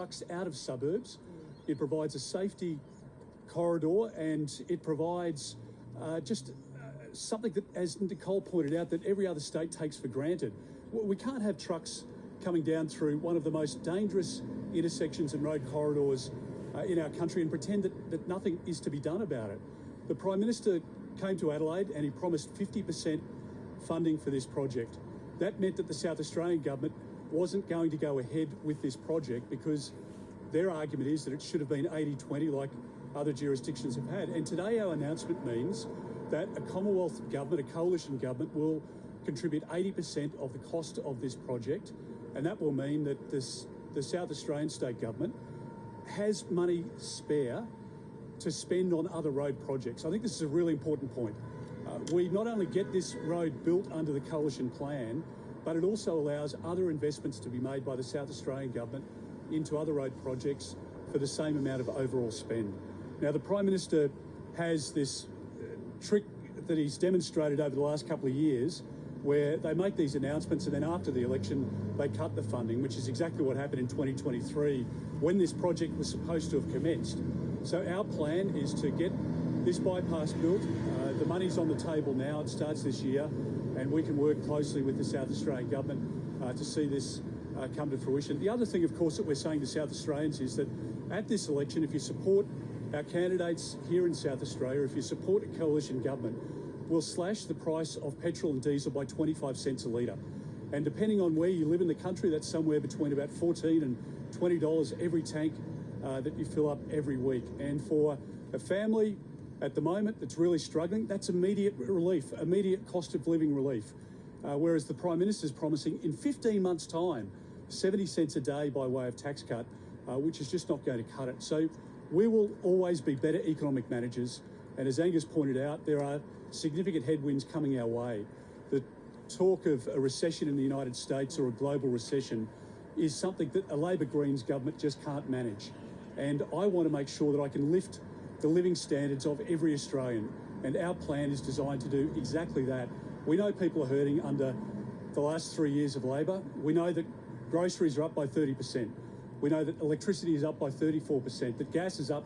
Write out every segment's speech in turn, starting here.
trucks out of suburbs. It provides a safety corridor, and it provides something that, as Nicole pointed out, that every other state takes for granted. We can't have trucks coming down through one of the most dangerous intersections and road corridors in our country and pretend that nothing is to be done about it. The Prime Minister came to Adelaide and he promised 50% funding for this project. That meant that the South Australian government wasn't going to go ahead with this project because their argument is that it should have been 80-20 like other jurisdictions have had. And today our announcement means that a Commonwealth government, a coalition government, will contribute 80% of the cost of this project, and that will mean that the South Australian state government has money spare to spend on other road projects. I think this is a really important point. We not only get this road built under the coalition plan, but it also allows other investments to be made by the South Australian government into other road projects for the same amount of overall spend. Now, the Prime Minister has this trick that he's demonstrated over the last couple of years where they make these announcements and then after the election they cut the funding, which is exactly what happened in 2023 when this project was supposed to have commenced. So our plan is to get this bypass built. The money's on the table now. It starts this year, and we can work closely with the South Australian government to see this come to fruition. The other thing, of course, that we're saying to South Australians is that at this election, if you support our candidates here in South Australia, if you support a coalition government, we'll slash the price of petrol and diesel by 25 cents a litre. And depending on where you live in the country, that's somewhere between about $14 and $20 every tank that you fill up every week. And for a family at the moment that's really struggling, that's immediate relief, immediate cost of living relief. Whereas the Prime Minister's promising in 15 months' time, 70 cents a day by way of tax cut, which is just not going to cut it. So we will always be better economic managers. And as Angus pointed out, there are significant headwinds coming our way. The talk of a recession in the United States or a global recession is something that a Labor Greens government just can't manage. And I want to make sure that I can lift the living standards of every Australian. And our plan is designed to do exactly that. We know people are hurting under the last 3 years of Labor. We know that groceries are up by 30%. We know that electricity is up by 34%, that gas is up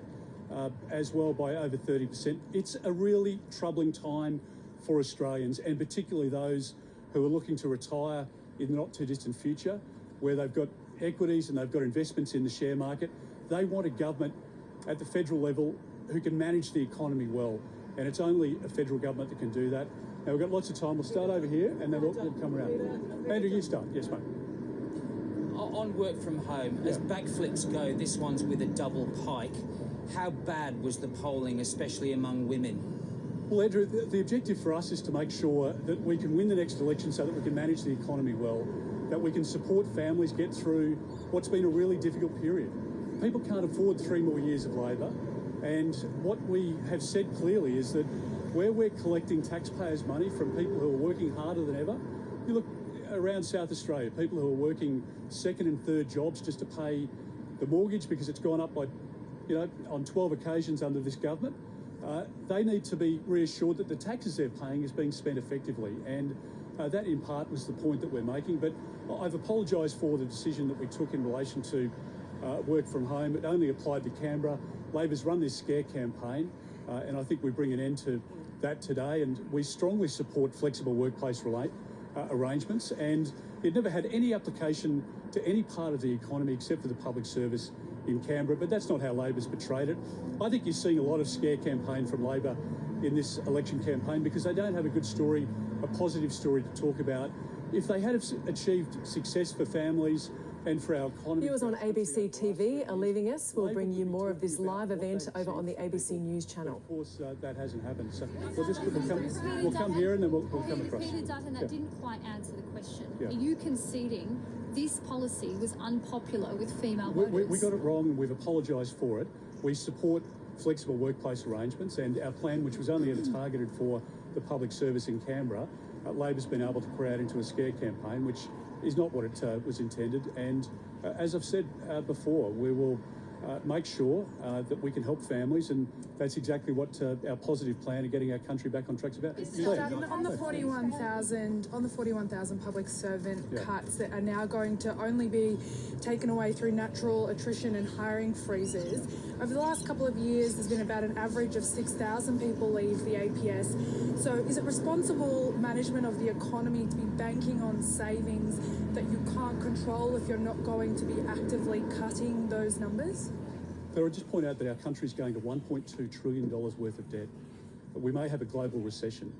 as well by over 30%. It's a really troubling time for Australians, and particularly those who are looking to retire in the not too distant future, where they've got equities and they've got investments in the share market. They want a government at the federal level who can manage the economy well, and it's only a federal government that can do that. Now, we've got lots of time. We'll start over here and then we'll come around. Andrew, you start. Yes, mate. On work from home, as backflips go, this one's with a double pike. How bad was the polling, especially among women? Well, Andrew, the objective for us is to make sure that we can win the next election so that we can manage the economy well, that we can support families get through what's been a really difficult period. People can't afford 3 more years of Labor, and what we have said clearly is that where we're collecting taxpayers' money from people who are working harder than ever, you look around South Australia, people who are working second and third jobs just to pay the mortgage because it's gone up by, on 12 occasions under this government. They need to be reassured that the taxes they're paying is being spent effectively, and that in part was the point that we're making. But I've apologised for the decision that we took in relation to work from home. It only applied to Canberra. Labor's run this scare campaign, and I think we bring an end to that today, and we strongly support flexible workplace arrangements, and it never had any application to any part of the economy except for the public service in Canberra, but that's not how Labor's portrayed it. I think you're seeing a lot of scare campaign from Labor in this election campaign because they don't have a good story, a positive story to talk about. If they had achieved success for families and for our economy... Viewers on ABC TV are leaving us. We'll bring you more of this live event over on the ABC News channel. Of course, that hasn't happened. So we'll come here and then we'll come across. Peter Dutton, that didn't quite answer the question. Are you conceding this policy was unpopular with female voters? We got it wrong and we've apologised for it. We support flexible workplace arrangements, and our plan, which was only ever targeted for the public service in Canberra, Labor's been able to create into a scare campaign, which is not what it was intended. And as I've said before, we will make sure that we can help families, and that's exactly what our positive plan of getting our country back on track is about. On the 41,000 public servant cuts that are now going to only be taken away through natural attrition and hiring freezes, over the last couple of years there's been about an average of 6,000 people leave the APS. So is it responsible management of the economy to be banking on savings that you can't control if you're not going to be actively cutting those numbers? I would just point out that our country is going to $1.2 trillion worth of debt. We may have a global recession.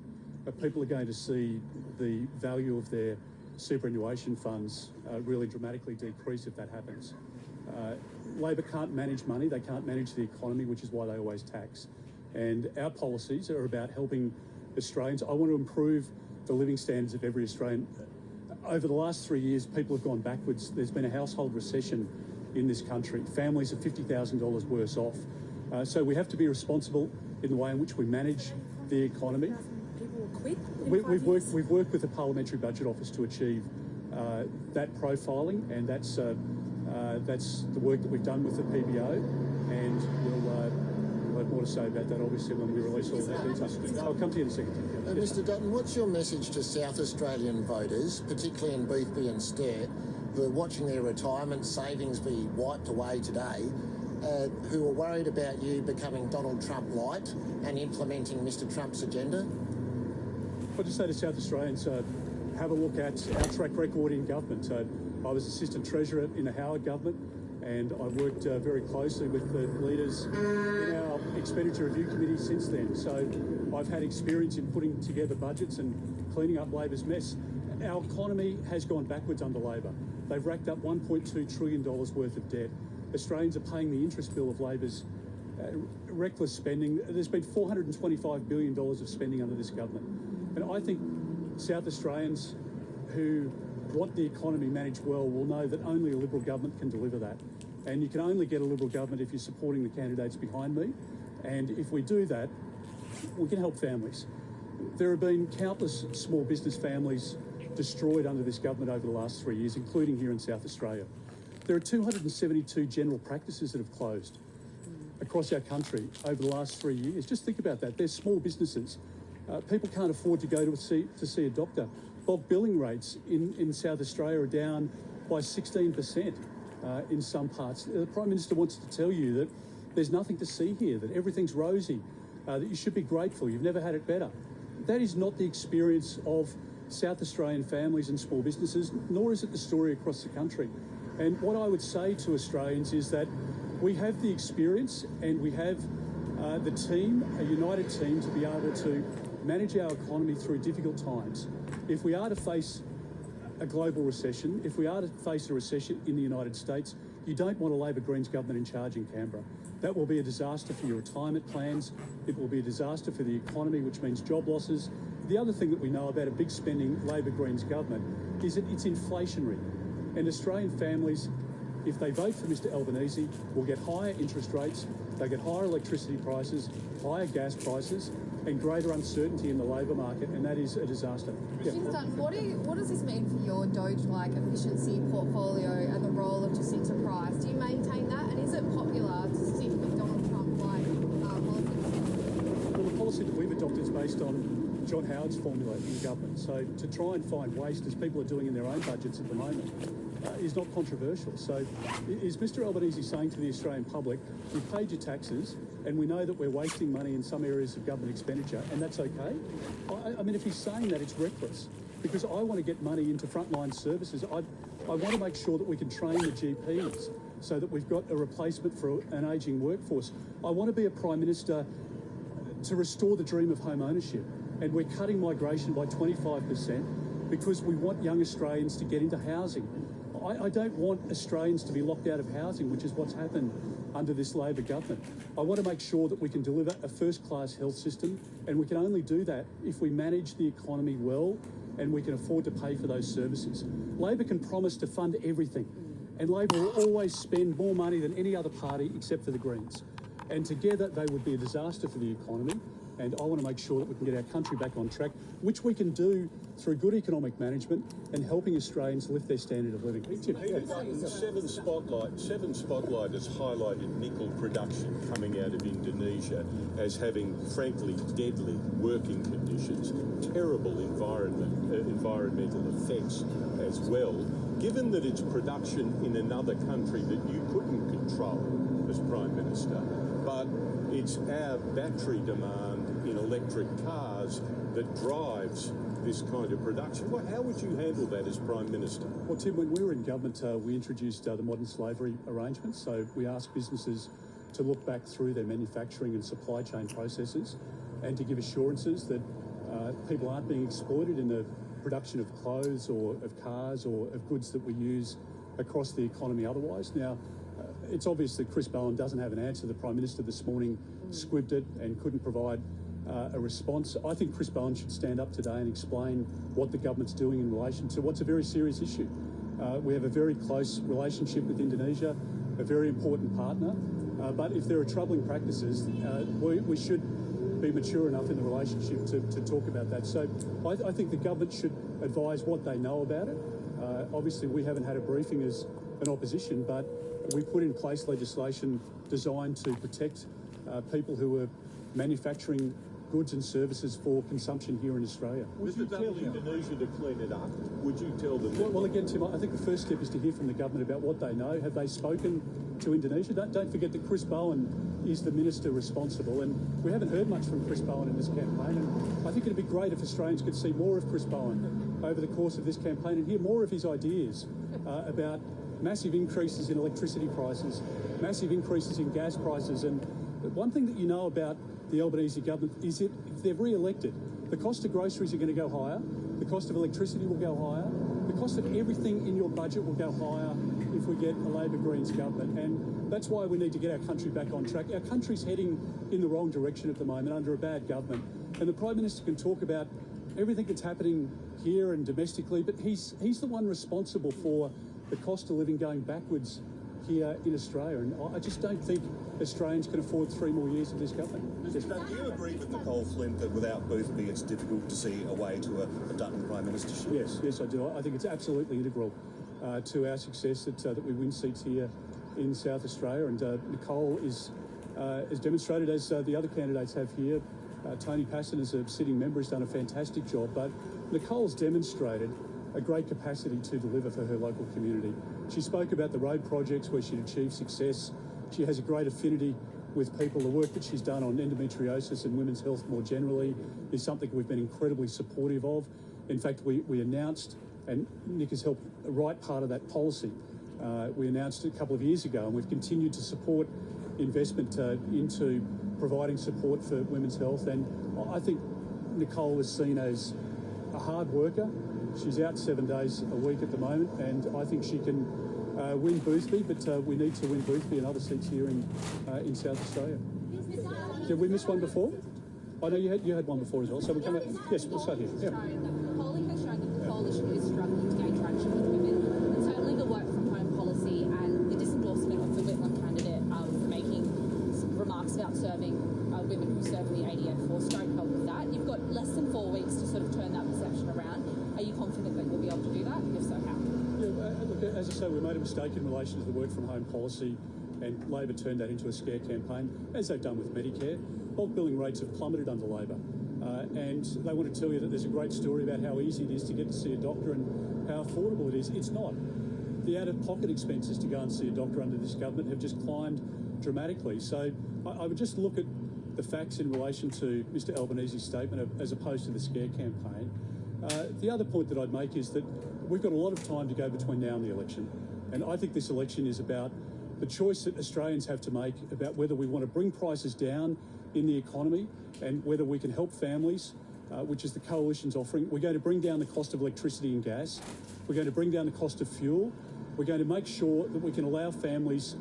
People are going to see the value of their superannuation funds really dramatically decrease if that happens. Labor can't manage money, they can't manage the economy, which is why they always tax. And our policies are about helping Australians. I want to improve the living standards of every Australian. Over the last 3 years, people have gone backwards. There's been a household recession in this country. Families are $50,000 worse off. So we have to be responsible in the way in which we manage the economy. People will quit We've worked with the Parliamentary Budget Office to achieve that profiling, and that's the work that we've done with the PBO, and we'll have more to say about that obviously when we release all that detail. I'll come to you in a second. Mr. Dutton, what's your message to South Australian voters, particularly in Boothby and Sturt, who are watching their retirement savings be wiped away today, who are worried about you becoming Donald Trump light and implementing Mr. Trump's agenda? I'll just say to South Australians, have a look at our track record in government. I was Assistant Treasurer in the Howard government, and I worked very closely with the leaders in our Expenditure Review Committee since then. So I've had experience in putting together budgets and cleaning up Labor's mess. Our economy has gone backwards under Labor. They've racked up $1.2 trillion worth of debt. Australians are paying the interest bill of Labor's reckless spending. There's been $425 billion of spending under this government. And I think South Australians who want the economy managed well will know that only a Liberal government can deliver that. And you can only get a Liberal government if you're supporting the candidates behind me. And if we do that, we can help families. There have been countless small business families destroyed under this government over the last 3 years, including here in South Australia. There are 272 general practices that have closed across our country over the last 3 years. Just think about that. They're small businesses. People can't afford to go to see a doctor. Bulk billing rates in South Australia are down by 16% in some parts. The Prime Minister wants to tell you that there's nothing to see here, that everything's rosy, that you should be grateful, you've never had it better. That is not the experience of South Australian families and small businesses, nor is it the story across the country. And what I would say to Australians is that we have the experience and we have the team, a united team, to be able to manage our economy through difficult times. If we are to face a global recession, if we are to face a recession in the United States, you don't want a Labor Greens government in charge in Canberra. That will be a disaster for your retirement plans. It will be a disaster for the economy, which means job losses. The other thing that we know about a big spending Labor Greens government is that it's inflationary. And Australian families, if they vote for Mr Albanese, will get higher interest rates, they get higher electricity prices, higher gas prices, and greater uncertainty in the labour market, and that is a disaster. Mr. Dutton, what does this mean for your Doge-like efficiency portfolio and the role of Jacinta Price? Do you maintain that, and is it popular to stick with Donald Trump-like politics? Well, the policy that we've adopted is based on John Howard's formula in government. So to try and find waste, as people are doing in their own budgets at the moment, is not controversial. So is Mr Albanese saying to the Australian public, you've paid your taxes and we know that we're wasting money in some areas of government expenditure and that's okay? I mean, if he's saying that, it's reckless, because I want to get money into frontline services. I want to make sure that we can train the GPs so that we've got a replacement for an ageing workforce. I want to be a Prime Minister to restore the dream of home ownership, and we're cutting migration by 25% because we want young Australians to get into housing. I don't want Australians to be locked out of housing, which is what's happened under this Labor government. I want to make sure that we can deliver a first-class health system, and we can only do that if we manage the economy well and we can afford to pay for those services. Labor can promise to fund everything, and Labor will always spend more money than any other party except for the Greens. And together they would be a disaster for the economy. And I want to make sure that we can get our country back on track, which we can do through good economic management and helping Australians lift their standard of living. Seven Spotlight has highlighted nickel production coming out of Indonesia as having, frankly, deadly working conditions, terrible environmental effects as well. Given that it's production in another country that you couldn't control as Prime Minister, but it's our battery demand in electric cars that drives this kind of production. How would you handle that as Prime Minister? Well, Tim, when we were in government, we introduced the modern slavery arrangements. So we asked businesses to look back through their manufacturing and supply chain processes and to give assurances that people aren't being exploited in the production of clothes or of cars or of goods that we use across the economy otherwise. Now, it's obvious that Chris Bowen doesn't have an answer. The Prime Minister this morning squibbed it and couldn't provide a response. I think Chris Bowen should stand up today and explain what the government's doing in relation to what's a very serious issue. We have a very close relationship with Indonesia, a very important partner, but if there are troubling practices, we should be mature enough in the relationship to talk about that. So I think the government should advise what they know about it. Obviously, we haven't had a briefing as an opposition, but we put in place legislation designed to protect people who are manufacturing goods and services for consumption here in Australia. Would you tell Indonesia to clean it up? Would you tell them that? Well, again, Tim, I think the first step is to hear from the government about what they know. Have they spoken to Indonesia? Don't forget that Chris Bowen is the minister responsible, and we haven't heard much from Chris Bowen in this campaign. And I think it'd be great if Australians could see more of Chris Bowen over the course of this campaign and hear more of his ideas about massive increases in electricity prices, massive increases in gas prices. And one thing that you know about the Albanese government is that if they're re-elected, the cost of groceries are going to go higher, the cost of electricity will go higher, the cost of everything in your budget will go higher if we get a Labor Greens government. And that's why we need to get our country back on track. Our country's heading in the wrong direction at the moment under a bad government. And the Prime Minister can talk about everything that's happening here and domestically, but he's the one responsible for the cost of living going backwards here in Australia, and I just don't think Australians can afford 3 more years of this government. Do you agree with Nicole Flint that without Boothby it's difficult to see a way to a Dutton Prime Ministership? Yes, I do. I think it's absolutely integral to our success that we win seats here in South Australia, and Nicole is demonstrated, as the other candidates have here. Tony Passon, as a sitting member, has done a fantastic job, but Nicole's demonstrated a great capacity to deliver for her local community. She spoke about the road projects where she'd achieved success. She has a great affinity with people. The work that she's done on endometriosis and women's health more generally is something we've been incredibly supportive of. In fact, we announced, and Nick has helped write part of that policy, we announced it a couple of years ago, and we've continued to support investment into providing support for women's health. And I think Nicole is seen as a hard worker. She's out 7 days a week at the moment, and I think she can win Boothby, but we need to win Boothby and other seats here in South Australia. Did we miss one before? I know you had one before as well, so we'll come back. Yes, we'll start here. Yeah. Polling has shown that the coalition is struggling to gain traction with women, and certainly the work from home policy and the disendorsement of the Whitlam candidate making remarks about serving women who serve in the ADF force don't help with that. You've got less than 4 weeks to sort of turn that perception around. Are you confident that you'll be able to do that? If so, how? Yeah, look, as I say, we made a mistake in relation to the work from home policy, and Labor turned that into a scare campaign, as they've done with Medicare. Bulk billing rates have plummeted under Labor, and they want to tell you that there's a great story about how easy it is to get to see a doctor and how affordable it is. It's not. The out-of-pocket expenses to go and see a doctor under this government have just climbed dramatically. So I would just look at the facts in relation to Mr Albanese's statement as opposed to the scare campaign. The other point that I'd make is that we've got a lot of time to go between now and the election, and I think this election is about the choice that Australians have to make about whether we want to bring prices down in the economy and whether we can help families, which is the Coalition's offering. We're going to bring down the cost of electricity and gas. We're going to bring down the cost of fuel. We're going to make sure that we can allow families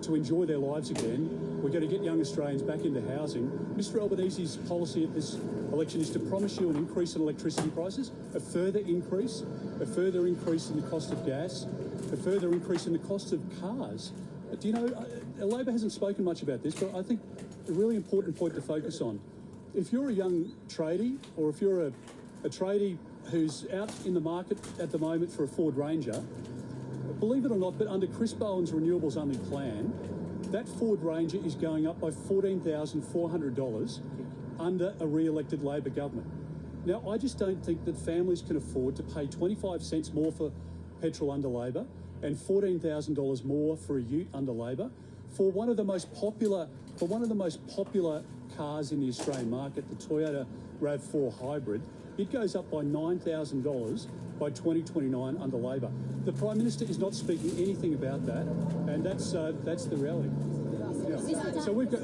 to enjoy their lives again. We're going to get young Australians back into housing. Mr Albanese's policy at this election is to promise you an increase in electricity prices, a further increase in the cost of gas, a further increase in the cost of cars. Do you know, Labor hasn't spoken much about this, but I think a really important point to focus on. if you're a young tradie, or if you're a tradie who's out in the market at the moment for a Ford Ranger, believe it or not, but under Chris Bowen's renewables only plan, that Ford Ranger is going up by $14,400 under a re-elected Labor government. Now, I just don't think that families can afford to pay 25 cents more for petrol under Labor and $14,000 more for a ute under Labor for one of the most popular cars in the Australian market, the Toyota RAV4 Hybrid. It goes up by $9,000 by 2029 under Labor. The Prime Minister is not speaking anything about that, and that's the reality. Yeah. So we've got.